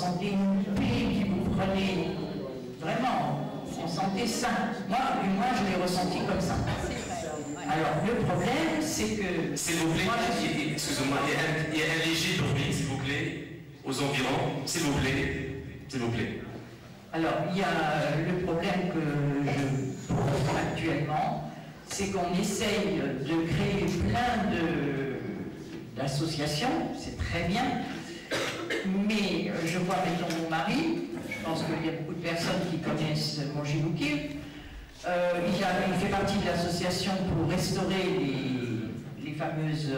sentez une paix qui vous prenait vraiment, on sentait ça. Moi, je l'ai ressenti comme ça. Alors, le problème, c'est que... S'il vous plaît, excusez-moi, il y a un léger bruit, s'il vous plaît, aux environs, s'il vous plaît, s'il vous plaît. Alors, il y a le problème que je pose actuellement, c'est qu'on essaye de créer plein d'associations, c'est très bien, mais je vois, mettons, mon mari, je pense qu'il y a beaucoup de personnes qui connaissent Mongiloukil. Il fait partie de l'association pour restaurer les fameuses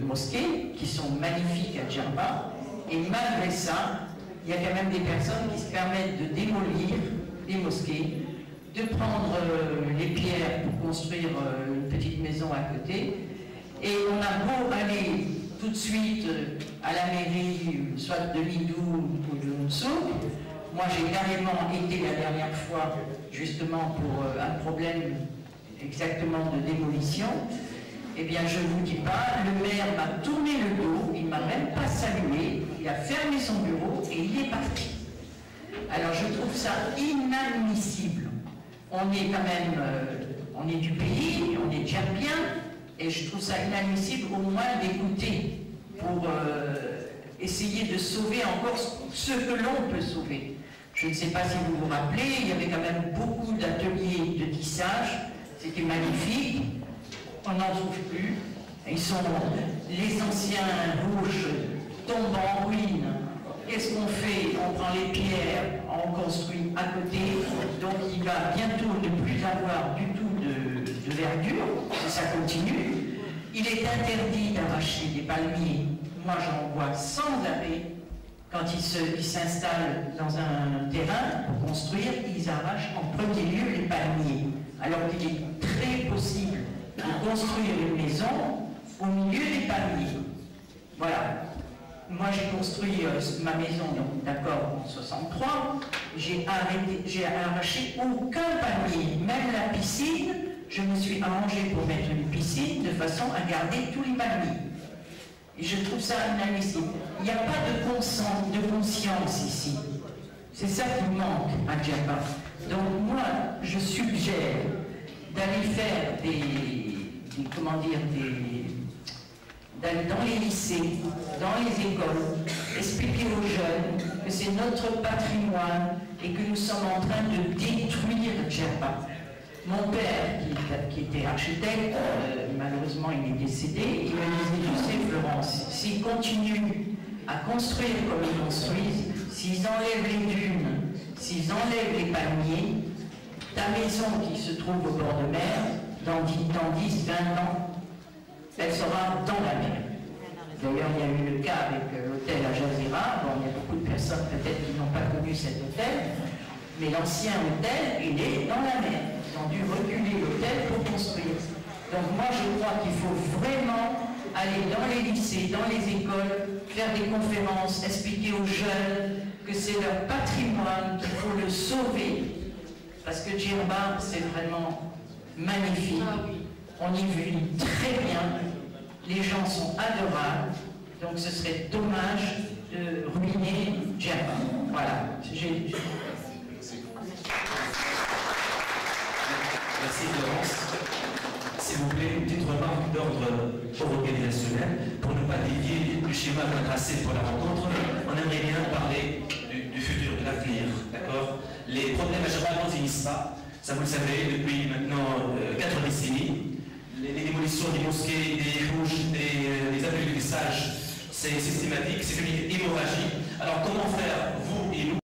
mosquées qui sont magnifiques à Djerba. Et malgré ça, il y a quand même des personnes qui se permettent de démolir les mosquées, de prendre les pierres pour construire une petite maison à côté. Et on a beau aller tout de suite à la mairie, soit de Lindou ou de Montsouk. Moi, j'ai carrément été la dernière fois, justement, pour un problème exactement de démolition. Eh bien, je ne vous dis pas, le maire m'a tourné le dos, il ne m'a même pas salué, il a fermé son bureau et il est parti. Alors, je trouve ça inadmissible. On est quand même, on est du pays, on est déjà bien, et je trouve ça inadmissible au moins d'écouter pour essayer de sauver encore ce que l'on peut sauver. Je ne sais pas si vous vous rappelez, il y avait quand même beaucoup d'ateliers de tissage, c'était magnifique, on n'en trouve plus, les anciens rouges tombent en ruine. Qu'est-ce qu'on fait? On prend les pierres, on construit à côté, donc il va bientôt ne plus avoir du tout de verdure, si ça continue. Il est interdit d'arracher des palmiers, moi j'en vois sans arrêt. Quand ils s'installent dans un terrain pour construire, ils arrachent en premier lieu les palmiers. Alors qu'il est très possible de construire une maison au milieu des palmiers. Voilà. Moi j'ai construit ma maison, donc d'accord, en 63. J'ai arraché aucun palmier. Même la piscine, je me suis arrangé pour mettre une piscine de façon à garder tous les palmiers. Et je trouve ça inadmissible. Il n'y a pas de conscience ici. C'est ça qui manque à Djerba. Donc moi, je suggère d'aller faire d'aller dans les lycées, dans les écoles, expliquer aux jeunes que c'est notre patrimoine et que nous sommes en train de détruire Djerba. Mon père, qui était architecte, malheureusement il est décédé, il me disait, tu sais Florence, s'ils continuent à construire comme ils construisent, s'ils enlèvent les dunes, s'ils enlèvent les palmiers, ta maison qui se trouve au bord de mer, dans 10, 20 ans, elle sera dans la mer. D'ailleurs, il y a eu le cas avec l'hôtel à Jazeera. Bon, il y a beaucoup de personnes peut-être qui n'ont pas connu cet hôtel, mais l'ancien hôtel, il est dans la mer. Ils ont dû reculer l'hôtel pour construire. Donc moi, je crois qu'il faut vraiment aller dans les lycées, dans les écoles, faire des conférences, expliquer aux jeunes que c'est leur patrimoine, qu'il faut le sauver. Parce que Djerba, c'est vraiment magnifique. On y vit très bien. Les gens sont adorables. Donc ce serait dommage de ruiner Djerba. Voilà. Merci Florence. S'il vous plaît, une petite remarque d'ordre organisationnel. Pour ne pas dévier du schéma qu'on a tracé pour la rencontre, on aimerait bien parler du futur, de l'avenir. D'accord? Les problèmes à Djerba ne finissent pas. Ça, vous le savez, depuis maintenant 4 décennies. Les démolitions des mosquées, des rouges, des ateliers de tissage, c'est systématique, c'est une hémorragie. Alors comment faire, vous et nous,